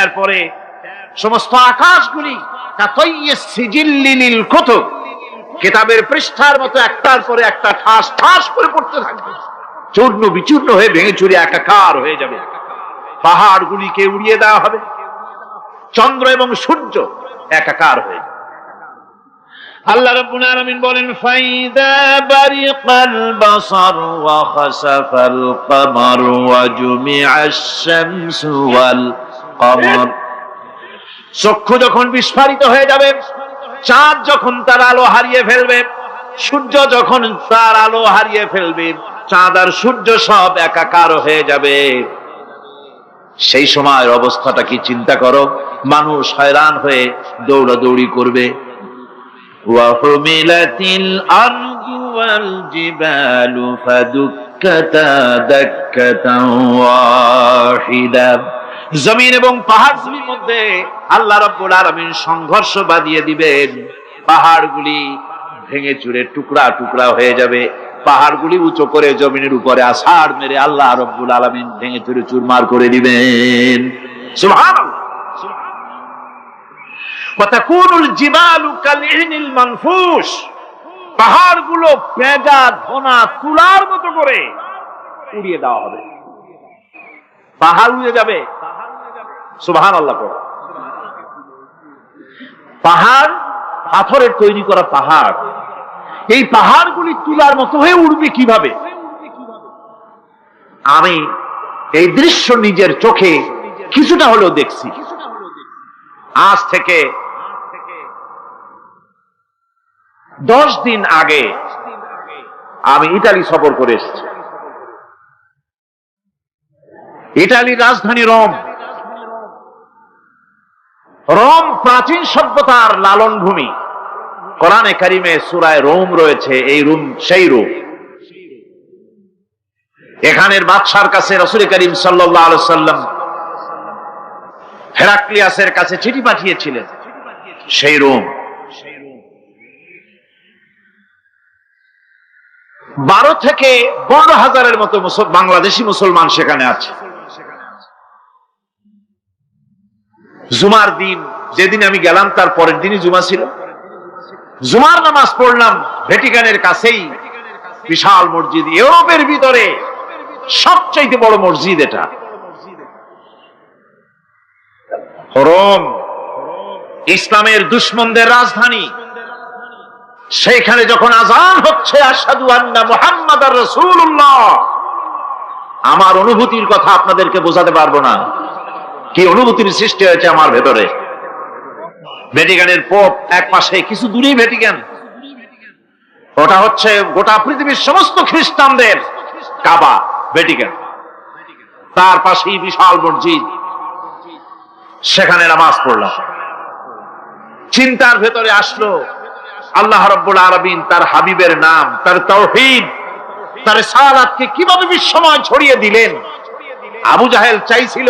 Speaker 2: এরপরে সমস্ত আকাশগুলি সিজিল্লিল কুতুব, কিতাবের পৃষ্ঠার মতো একটার পরে একটা ঠাস ঠাস করে পড়তে থাকবে, চূর্ণ বিচূর্ণ হয়ে ভেঙে চুরে একাকার হয়ে যাবে। পাহাড়গুলিকে উড়িয়ে দেওয়া হবে, চন্দ্র এবং সূর্য একাকার হয়ে যাবে। আল্লাহ রাব্বুল আলামিন বলেন ফাইদা বারিকাল বাসার ওয়া খাসাফাল কমার ওয়া জুমিআশ শামসু ওয়াল কমার। চক্ষু যখন বিস্ফারিত হয়ে যাবে, চাঁদ যখন তার আলো হারিয়ে ফেলবে, সূর্য যখন তার আলো হারিয়ে ফেলবে, চাঁদ আর সূর্য সব একাকার হয়ে যাবে, সেই সময়ের অবস্থাটা কি চিন্তা করো। মানুষ হয়রান হয়ে দৌড়াদৌড়ি করবে। ওয়াহুমিলাতিল আরদু ওয়াল জিবালু ফাদুক্কাতা দাক্কাতান ওয়াহিদা। জমিন এবং পাহাড়গুলির মধ্যে আল্লাহ রাব্বুল আলামিন সংঘর্ষ বাঁধিয়ে দিবেন, পাহাড়গুলি ভেঙে চুরে টুকরা টুকরা হয়ে যাবে, পাহাড়গুলি উঁচু করে জমিনের উপরে আছাড় মেরে আল্লাহ রাব্বুল আলামিন ভেঙে চুরে চুরমার করে দিবেন। সুবহানাল্লাহ। ওয়া তাকুনুল জিবালু কালইনিল মানফুস। পাহাড়গুলো পেঁজা ধোনা তুলার মতো করে উড়িয়ে দেওয়া হবে, পাহাড় উড়ে যাবে। সুবহানাল্লাহ। পাহাড় পাথরের তৈরি করা পাহাড়, এই পাহাড়গুলি তুলার মতো হয়ে উড়বে কিভাবে? আমি এই দৃশ্য নিজের চোখে কিছুটা হলেও দেখছি। আজ থেকে 10 দিন আগে আমি ইতালি সফর করে এসেছি। ইতালির রাজধানী রোম। রোম প্রাচীন সভ্যতার লালন ভূমি। কোরআনে কারিমে সূরায়ে রোম রয়েছে, এই রোম সেই রোম। এখানের বাদশার কাছে রাসূল করিম সাল্লাল্লাহু আলাইহি সাল্লাম হেরাক্লিয়াসের কাছে চিঠি পাঠিয়েছিলেন, সেই রোম। 12 থেকে 15,000-এর মতো বাংলাদেশি মুসলমান সেখানে আছে। জুমার দিন, যেদিন আমি গেলাম তার পরের দিনই জুমা ছিল। জুমার নামাজ পড়লাম ভ্যাটিকানের কাছেই বিশাল মসজিদ, ইউরোপের ভিতরে সবচেয়ে বড় মসজিদ এটা। রোম ইসলামের দুশমনদের রাজধানী। সেইখানে যখন আযান হচ্ছে আশহাদু আন্না মুহাম্মাদার রাসূলুল্লাহ, আমার অনুভূতির কথা আপনাদেরকে বোঝাতে পারবো না, কি অনুভূতির সৃষ্টি হয়েছে আমার ভেতরে। ভ্যাটিকানের পোপ এক পাশে, কিছু দূরেই ভ্যাটিকান, ওটা হচ্ছে গোটা পৃথিবীর সমস্ত খ্রিস্টানদের কাবা, ভ্যাটিকান। তার পাশেই বিশাল মসজিদ, সেখানে নামাজ পড়লাম। চিন্তার ভেতরে আসলো আল্লাহ রাব্বুল আলামিন তার হাবিবের নাম, তার তাওহীদ, তার রিসালাতকে কিভাবে বিশ্বময় ছড়িয়ে দিলেন। আবু জাহেল চাইছিল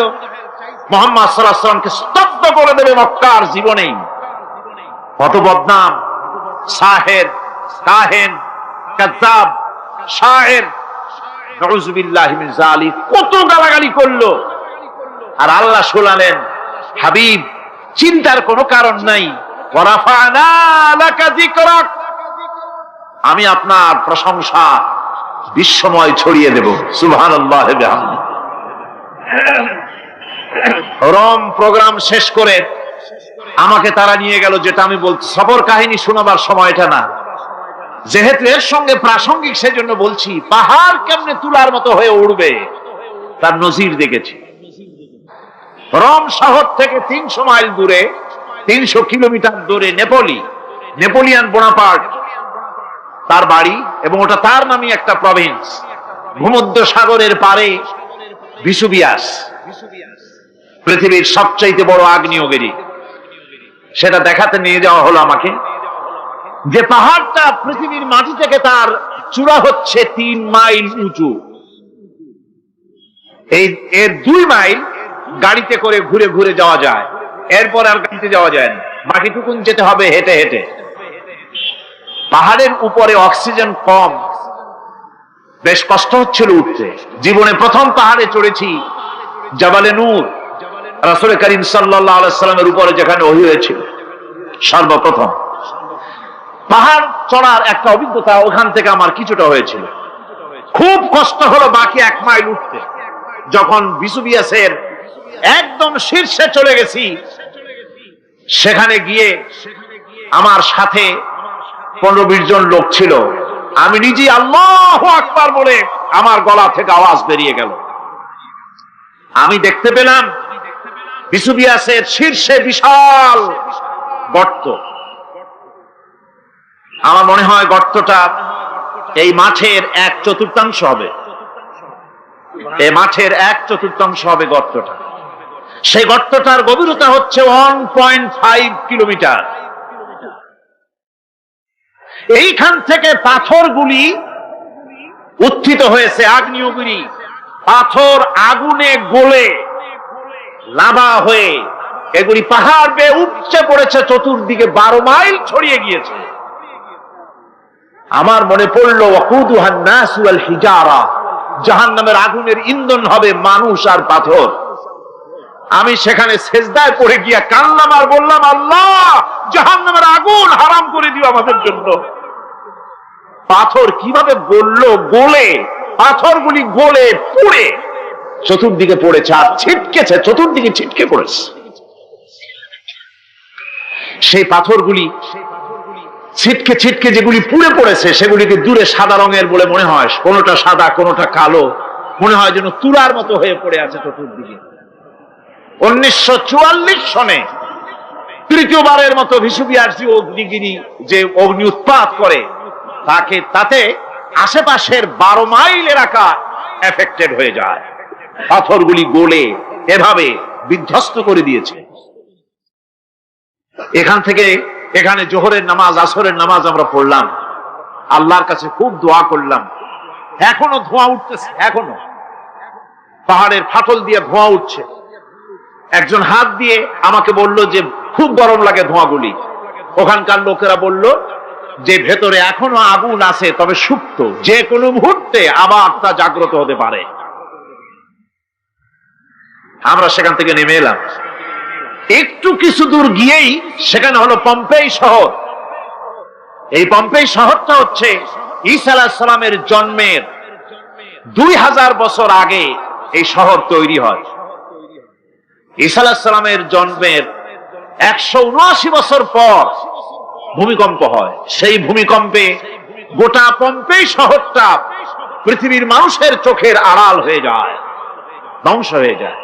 Speaker 2: মুহাম্মদ সাল্লাল্লাহু আলাইহি ওয়াসাল্লামকে স্তব্ধ করে দেবে মক্কার জীবনেই। কত বদনাম, সাহের, কাহেন, কাযযাব, শায়ের, নাউযুবিল্লাহি মিন যালিক, কত গালাগালি করলো। আর আল্লাহ শোনালেন, হাবিব চিন্তার কোনো কারণ নাই, ওয়ারাফা'না লাকা যিকরাক, আমি আপনার প্রশংসা বিশ্বময় ছড়িয়ে দেব। সুবহানাল্লাহ ওয়া বিহামদিহি। রম প্রোগ্রাম শেষ করে আমাকে তারা নিয়ে গেল, যেটা আমি বলছি সফর কাহিনী শোনাবার সময় এটা না, যেহেতু এর সঙ্গে প্রাসঙ্গিক সেজন্য বলছি। পাহাড় কেমনে তুলার মতো হয়ে উড়বে তার নজির দেখেছি। রোম শহর থেকে 300 মাইল দূরে, 300 কিলোমিটার দূরে নেপোলিয়ান বোনাপার্ট তার বাড়ি, এবং ওটা তার নামে একটা প্রভিন্স। ভূমধ্য সাগরের পারে ভিসুভিয়াস, পৃথিবীর সবচাইতে বড় আগ্নেয়গিরি, সেটা দেখাতে নিয়ে যাওয়া হলো আমাকে। যে পাহাড়টা পৃথিবীর মাটি থেকে তার চূড়া হচ্ছে 3 মাইল উঁচু, এর 2 মাইল গাড়িতে করে ঘুরে ঘুরে যাওয়া যায়, এরপর আর গাড়িতে যাওয়া যায় না, বাকিটুকুন যেতে হবে হেঁটে হেঁটে। পাহাড়ের উপরে অক্সিজেন কম, বেশ কষ্ট হচ্ছিল উঠতে। জীবনে প্রথম পাহাড়ে চড়েছি জাবালে নূর, রাসূল করিম সাল্লাল্লাহু আলাইহি সাল্লামের উপরে যেখানে ওহী হয়েছিল সর্বপ্রথম। পাহাড় চড়ার একটা অভিজ্ঞতা ওখান থেকে আমার কিছুটা হয়েছিল। খুব কষ্ট হলো বাকি 1 মাইল উঠতে। যখন ভিসুভিয়াসের একদম শীর্ষে চলে গেছি, সেখানে গিয়ে আমার সাথে 15-20 জন লোক ছিল। আমি নিজেই আল্লাহু আকবার বলে আমার গলা থেকে আওয়াজ বেরিয়ে গেল। আমি দেখতে পেলাম ভিসুভিয়াসের শীর্ষে বিশাল গর্ত। আমার মনে হয় গর্তটা এই মাঠের 1/4 হবে, এই মাঠের 1/4 হবে গর্তটা। সেই গর্তটার গভীরতা হচ্ছে 1.5 কিলোমিটার। এইখান থেকে পাথরগুলি উত্থিত হয়েছে, আগ্নেয়গিরি পাথর আগুনে গলে লাভা হয়ে এগুলি পাহাড় বেয়ে উপচে পড়েছে, চতুর্দিকে 12 মাইল ছড়িয়ে গিয়েছে। আমার মনে পড়ল ওয়াকুদুহান নাস ওয়াল হিজারা, জাহান্নামের আগুনের ইন্ধন হবে মানুষ আর পাথর। আমি সেখানে সেজদায় পড়ে গিয়া কান্নাম আর বললাম, আল্লাহ জাহান্নামের আগুন হারাম করে দিও আমাদের জন্য। পাথর কিভাবে গললো, গলে পাথরগুলি গলে পুড়ে চতুর্দিকে পড়েছে আর ছিটকেছে, চতুর্দিকে ছিটকে পড়েছে। সেই পাথরগুলি ছিটকে ছিটকে যেগুলি পুড়ে পড়েছে সেগুলিকে দূরে সাদা রঙের বলে মনে হয়, কোনোটা সাদা কোনোটা কালো, মনে হয় যেন তুলার মতো হয়ে পড়ে আছে চতুর্দিকে। 1944 সনে তৃতীয়বারের মতো ভিসুভিয়াস অগ্নিগিরি যে অগ্নি উৎপাত করে, তাতে আশেপাশের 12 মাইল এলাকা এফেক্টেড হয়ে যায়। পাথরগুলি গলে এভাবে বিধ্বস্ত করে দিয়েছে। এখান থেকে এখানে জোহরের নামাজ, আসরের নামাজ আমরা পড়লাম, আল্লাহর কাছে খুব দোয়া করলাম। এখনো ধোঁয়া উঠতেছে, এখনো পাহাড়ের ফাটল দিয়ে ধোঁয়া উঠছে। একজন হাত দিয়ে আমাকে বলল যে খুব গরম লাগে ধোঁয়াগুলি। ওখানকার লোকেরা বলল যে ভেতরে এখনো আগুন আছে, তবে সুপ্ত, যে কোনো মুহূর্তে আবার তা জাগ্রত হতে পারে। আমরা সেখান থেকে নেমে এলাম। একটু কিছু দূর গিয়েই সেখানে হলো পম্পেই শহর। এই পম্পেই শহরটা হচ্ছে ঈসা আলাইহিস সালামের জন্মের 2000 বছর আগে এই শহর তৈরি হয়। ঈসা আলাইহিস সালামের জন্মের 179 বছর পর ভূমিকম্প হয়। সেই ভূমিকম্পে গোটা পম্পেই শহরটা পৃথিবীর মানুষের চোখের আড়াল হয়ে যায়, ধ্বংস হয়ে যায়,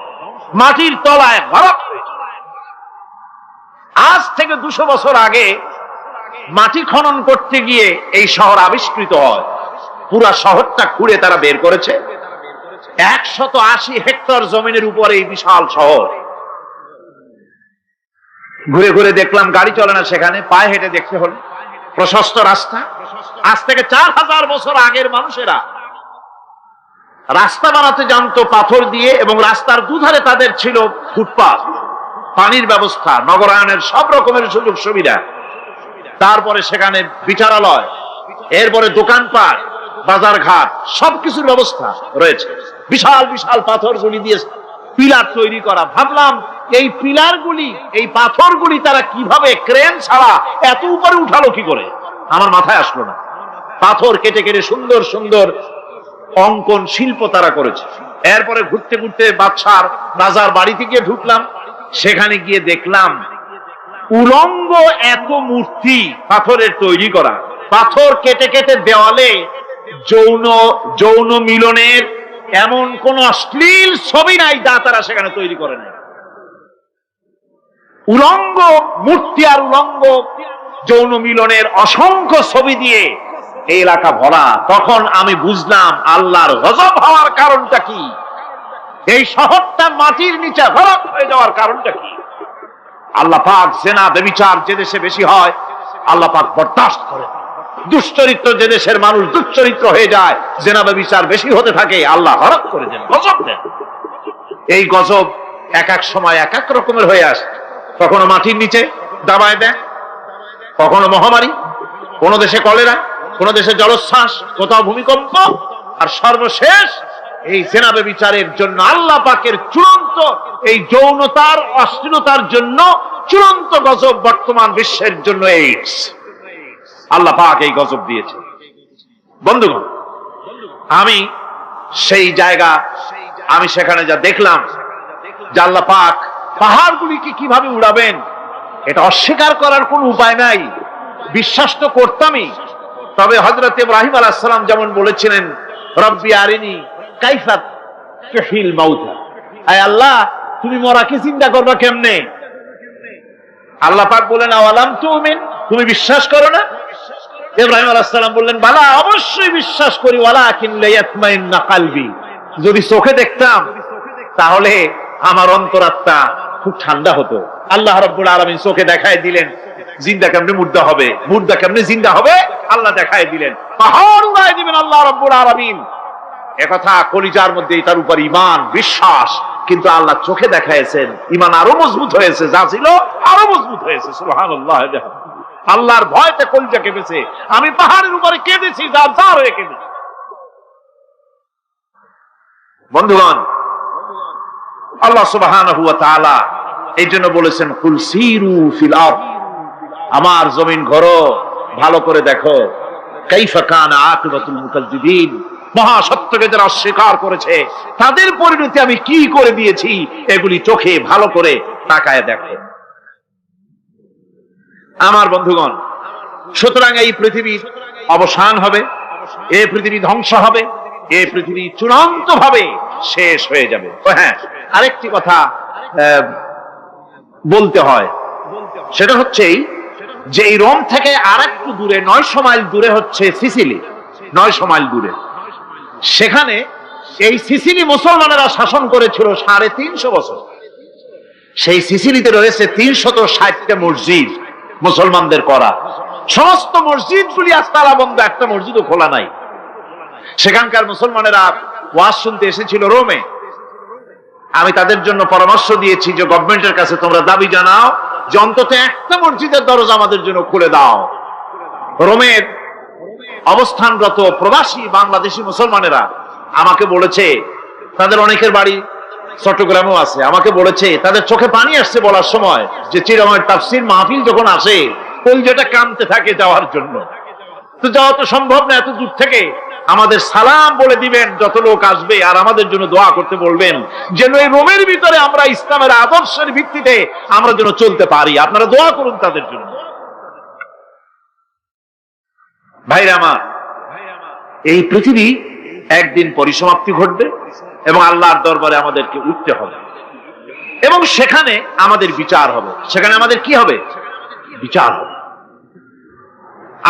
Speaker 2: মাটির তলায় গরক হয়ে যায়। আজ থেকে 200 বছর আগে মাটি খনন করতে গিয়ে এই শহর আবিষ্কৃত হয়। পুরা শহরটা খুঁড়ে তারা বের করেছে। 180 হেক্টর জমিনের উপরে এই বিশাল শহর। ঘুরে ঘুরে দেখলাম, গাড়ি চলে না সেখানে, পায়ে হেঁটে দেখতে হল। প্রশস্ত রাস্তা। আজ থেকে 4000 বছর আগের মানুষেরা রাস্তা বানাতে জানতো পাথর দিয়ে, এবং রাস্তার দুধারে তাদের ছিল ফুটপাথ, পানির ব্যবস্থা, নগরায়নের সব রকমের সুযোগ সুবিধা। তারপরে সেখানে বিচারালয়, এরপরে দোকানপাট, বাজার ঘাট, সবকিছুর ব্যবস্থা রয়েছে। বিশাল বিশাল পাথরগুলি দিয়ে পিলার তৈরি করা। ভাবলাম এই পিলারগুলি, এই পাথরগুলি তারা কিভাবে ক্রেন ছাড়া এত উপরে উঠালো কি করে, আমার মাথায় আসলো না। পাথর কেটে কেটে সুন্দর সুন্দর অঙ্কন শিল্প তারা করেছে। এরপরে ঘুরতে ঘুরতে বাদশার রাজার বাড়িতে গিয়ে ঢুকলাম, সেখানে গিয়ে দেখলাম উলঙ্গ এত মূর্তি পাথরের তৈরি করা, পাথর কেটে কেটে দেওয়ালে যৌন মিলনের এমন কোন অশ্লীল ছবি নাই যা তারা সেখানে তৈরি করে নাই। উলঙ্গ মূর্তি আর উলঙ্গ যৌন মিলনের অসংখ্য ছবি দিয়ে এই এলাকা ভরা। তখন আমি বুঝলাম আল্লাহর গজব হওয়ার কারণটা কি, এই শহরটা মাটির নিচে ভরক হয়ে যাওয়ার কারণটা কি। আল্লাহ পাক জেনা ব্যভিচার যে দেশে বেশি হয় আল্লাহ পাক বরদাস্ত করে, দুশ্চরিত্র যে দেশের মানুষ দুশ্চরিত্র হয়ে যায়, জেনা ব্যভিচার বেশি হতে থাকে, আল্লাহ হরক করে দেন, গজব দেন। এই গজব এক এক সময় এক এক রকমের হয়ে আসে, কখনো মাটির নিচে দাবায় দেয়, কখনো মহামারী, কোন দেশে কলেরা, কোন দেশে জলোচ্ছ্বাস, কোথাও ভূমিকম্প, আর সর্বশেষ এই জেনা ব্যভিচারের জন্য আল্লাহ পাকের চূড়ান্ত এই যৌনতার অশ্লীলতার জন্য চূড়ান্ত গজব বর্তমান বিশ্বের জন্য এইডস। আল্লাহ পাক এই গজব দিয়েছে। বন্ধুগণ, আমি সেই জায়গা, আমি সেখানে যা দেখলাম যে আল্লাহ পাক পাহাড়গুলিকে কিভাবে উড়াবেন এটা অস্বীকার করার কোন উপায় নাই, বিশ্বাস তো করতামই। তবে হযরত ইব্রাহিম আলাইহিস সালাম যেমন বলেছিলেন, রব্বি আরিনি কাইফা তুহিল মাউতা, আয় আল্লাহ তুমি মরাকে চিন্তা করবা কেমনে? আল্লাহ পাক বলেন আওয়ালাম তুমিন, তুমি বিশ্বাস করো না? ইব্রাহিম আলাইহিস সালাম বললেন বালা, অবশ্যই বিশ্বাস করি, ওয়ালাকিন লিয়াতমাইন্না কলবি, যদি চোখে দেখতাম তাহলে আমার অন্তরাত্মা খুব ঠান্ডা হতো। আল্লাহ রাব্বুল আলামিন চোখে দেখায় দিলেন জিন্দা কেমনে মুর্দা হবে, মুর্দা কেমনে জিন্দা হবে, আল্লাহ দেখায় দিলেন। পাহাড় উড়ায় দিবেন আল্লাহ রাব্বুল আলামিন। একথা কলিজার মধ্যে তার উপর ঈমান বিশ্বাস, কিন্তু আল্লাহ চোখে দেখাইছেন, ঈমান আরো মজবুত হয়েছে, যা ছিল আরো মজবুত হয়েছে। সুবহানাল্লাহ। আল্লাহর ভয়তে কলিজা কেঁপেছে। আমি পাহাড়ের উপরে কেঁদেছি, যার যার হয়ে কেঁদেছি। বন্ধুগণ, আল্লাহ সুবহানাহু ওয়া তাআলা এই জন্য বলেছেন কুল সিরু ফিল আরদ, আমার জমিন ঘোরো, ভালো করে দেখো, কাইফা কানা আকিবাতুল মুকাজ্জিবিন, মহাসত্যকে যারা অস্বীকার করেছে তাদের পরিণতি আমি কি করে দিয়েছি, এগুলি চোখে ভালো করে তাকায় দেখো। আমার বন্ধুগণ, সুতরাং এই পৃথিবীর অবসান হবে, এই পৃথিবী ধ্বংস হবে, এই পৃথিবী চূড়ান্ত ভাবে শেষ হয়ে যাবে। হ্যাঁ, আরেকটি কথা বলতে হয়, সেটা হচ্ছে যে এই রোম থেকে আর একটু দূরে 900 মাইল দূরে হচ্ছে সিসিলি, 900 মাইল দূরে। সেখানে এই সিসিলি মুসলমানেরা শাসন করেছিল 350 বছর। সেই সিসিলিতে রয়েছে 360টা মসজিদ মুসলমানদের করা। সমস্ত মসজিদগুলি আজ তালা বন্ধ, একটা মসজিদও খোলা নাই। সেখানকার মুসলমানেরা ওয়াজ শুনতে এসেছিল রোমে। আমি তাদের জন্য পরামর্শ দিয়েছি যে গভর্নমেন্টের কাছে তোমরা দাবি জানাও যে অন্তত একটা মসজিদের দরজা আমাদের জন্য খুলে দাও। রোমের অবস্থানরত প্রবাসী বাংলাদেশি মুসলমানেরা আমাকে বলেছে, তাদের অনেকের বাড়ি চট্টগ্রামেও আছে, আমাকে বলেছে তাদের চোখে পানি আসছে বলার সময় যে চিরময় তাফসীর মাহফিল যখন আসে কলজাটা কাঁদতে থাকে যাওয়ার জন্য। তো যাওয়া তো সম্ভব না এত দূর থেকে, আমাদের সালাম বলে দিবেন যত লোক আসবে, আর আমাদের জন্য দোয়া করতে বলবেন যেন এই রোমের ভিতরে আমরা ইসলামের আদর্শের ভিত্তিতে আমরা যেন চলতে পারি। আপনারা দোয়া করুন তাদের জন্য। ভাইরা আমার, এই পৃথিবী একদিন পরিসমাপ্তি ঘটবে এবং আল্লাহর দরবারে আমাদেরকে উঠতে হবে এবং সেখানে আমাদের বিচার হবে। সেখানে আমাদের কি হবে? বিচার হবে।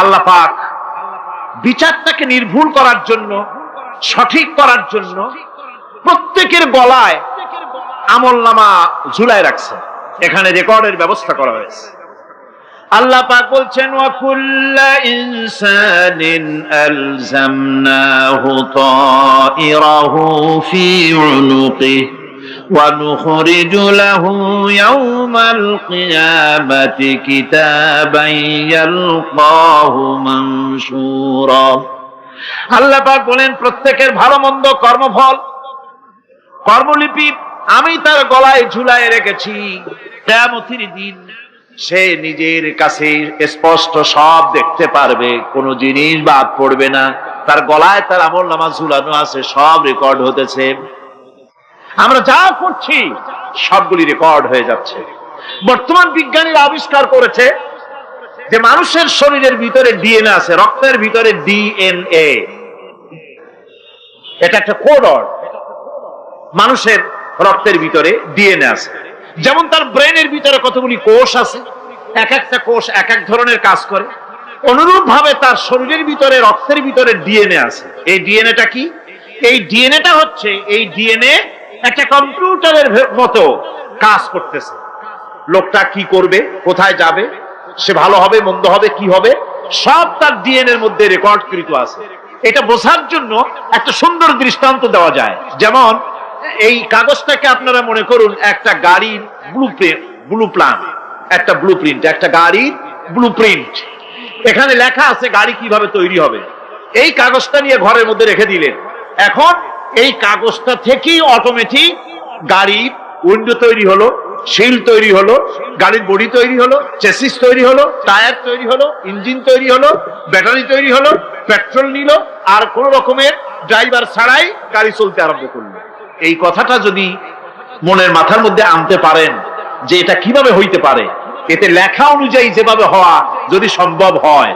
Speaker 2: আল্লাহ পাক বিচারটাকে নির্ভুল করার জন্য, সঠিক করার জন্য প্রত্যেকের গলায় আমলনামা ঝুলায় রাখছে, এখানে রেকর্ডের ব্যবস্থা করা হয়েছে। আল্লাহ পাক বলছেন ওয়া কুল্লা ইনসানিন আলজামনাহু তাইরাহু ফি উনুকিহি ওয়া নুখরিজু লাহু ইয়াওমাল কিয়ামাতি কিতাবান ইয়ালকাহু মানশুরা। আল্লাহ পাক বলেন প্রত্যেকের ভালো মন্দ কর্মফল, কর্মলিপি আমি তার গলায় ঝুলায় রেখেছি। কিয়ামতের দিন সে নিজের কাছে স্পষ্ট সব দেখতে পারবে, কোনো জিনিস বাদ পড়বে না। তার গলায় তার আমল নামা ঝুলানো আছে, সব রেকর্ড হতেছে। আমরা যা করছি সবগুলি রেকর্ড হয়ে যাচ্ছে। বর্তমান বিজ্ঞানীরা আবিষ্কার করেছে যে মানুষের শরীরের ভিতরে ডিএনএ আছে, রক্তের ভিতরে ডিএনএ, এটা একটা কোডর। মানুষের রক্তের ভিতরে ডিএনএ আছে, যেমন তার ব্রেনের ভিতরে কতগুলি কোষ আছে, এক একটা কোষ এক এক ধরনের কাজ করে, অনুরূপ ভাবে তার শরীরের ভিতরে রক্তের ভিতরে ডিএনএ আছে। এই ডিএনএটা কি? এই ডিএনএটা হচ্ছে, এই ডিএনএ একটা কম্পিউটারের মতো কাজ করতেছে। লোকটা কি করবে, কোথায় যাবে, সে ভালো হবে মন্দ হবে কি হবে, সব তার ডিএনএর মধ্যে রেকর্ডকৃত আছে। এটা বোঝার জন্য একটা সুন্দর দৃষ্টান্ত দেওয়া যায়। যেমন এই কাগজটাকে আপনারা মনে করুন একটা গাড়ির একটা ব্লুপ্রিন্ট, একটা গাড়ির ব্লুপ্রিন্ট। এখানে লেখা আছে গাড়ি কিভাবে তৈরি হবে। এই কাগজটা নিয়ে ঘরের মধ্যে রেখে দিলেন, এখন এই কাগজটা থেকেই অটোমেটিক গাড়ির উইন্ডো তৈরি হলো, শিল তৈরি হলো, গাড়ির বডি তৈরি হলো, চেসিস তৈরি হলো, টায়ার তৈরি হলো, ইঞ্জিন তৈরি হলো, ব্যাটারি তৈরি হলো, পেট্রোল নিল, আর কোন রকমের ড্রাইভার ছাড়াই গাড়ি চলতে আরম্ভ করলো। এই কথাটা যদি মনের মাথার মধ্যে আনতে পারেন যে এটা কিভাবে হইতে পারে, এতে লেখা অনুযায়ী যেভাবে হওয়া যদি সম্ভব হয়,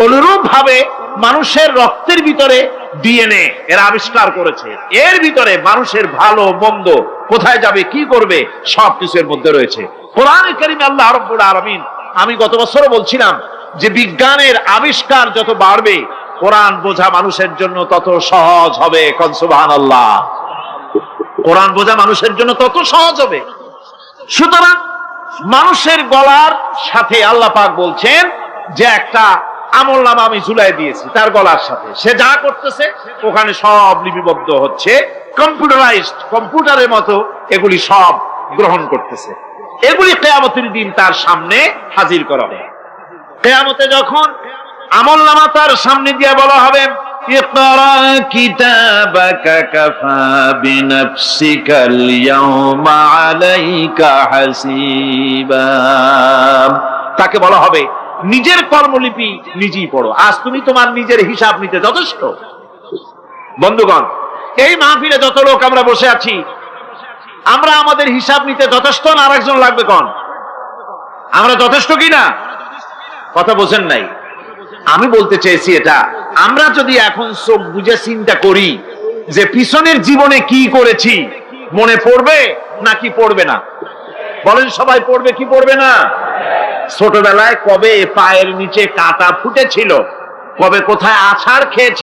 Speaker 2: অনুরূপ ভাবে মানুষের রক্তের ভিতরে ডিএনএ এরা আবিষ্কার করেছে। এর ভিতরে মানুষের ভালো মন্দ, কোথায় যাবে কি করবে, সবকিছু এর মধ্যে রয়েছে। কোরআনে কারীমে আল্লাহ রাব্বুল আলামিন, আমি গত বছরও বলছিলাম যে বিজ্ঞানের আবিষ্কার যত বাড়বে কোরআন বোঝা মানুষের জন্য তত সহজ হবে। কোন সুবহানাল্লাহ। কোরআন বোঝা মানুষের জন্য তত সহজ হবে। সুতরাং মানুষের গলার সাথে আল্লাহ পাক বলছেন যে একটা আমল নামা আমি ঝুলাই দিয়েছি তার গলার সাথে, সে যা করতেছে ওখানে সব লিপিবদ্ধ হচ্ছে, কম্পিউটারাইজড, কম্পিউটারের মতো এগুলি সব গ্রহণ করতেছে। এগুলি কিয়ামতের দিন তার সামনে হাজির করা হবে। কিয়ামতে যখন আমল নামা তার সামনে দিয়ে বলা হবে, ইকরা কিতাবাকা কাফা বিনাফসিকাল ইয়াওমা আলাইকা হাসিবা, তাকে বলা হবে নিজের কর্মলিপি নিজেই পড়ো, আজ তুমি তোমার নিজের হিসাব নিতে যথেষ্ট। বন্ধুগণ, এই মাহফিলে যত লোক আমরা বসে আছি, আমরা আমাদের হিসাব নিতে যথেষ্ট না আরেকজন লাগবে? কোন আমরা যথেষ্ট কিনা? কথা বোঝেন নাই। আমি বলতে চেয়েছি এটা, আমরা যদি এখন চোখ বুঝে চিন্তা করি যে পিছনের জীবনে কি করেছি, মনে পড়বে নাকি পড়বে না? বলেন সবাই, পড়বে কি পড়বে না? ছোটবেলায় কবে পায়ের নিচে কাঁটা ফুটেছিল, কবে কোথায় আছাড় খেয়েছি,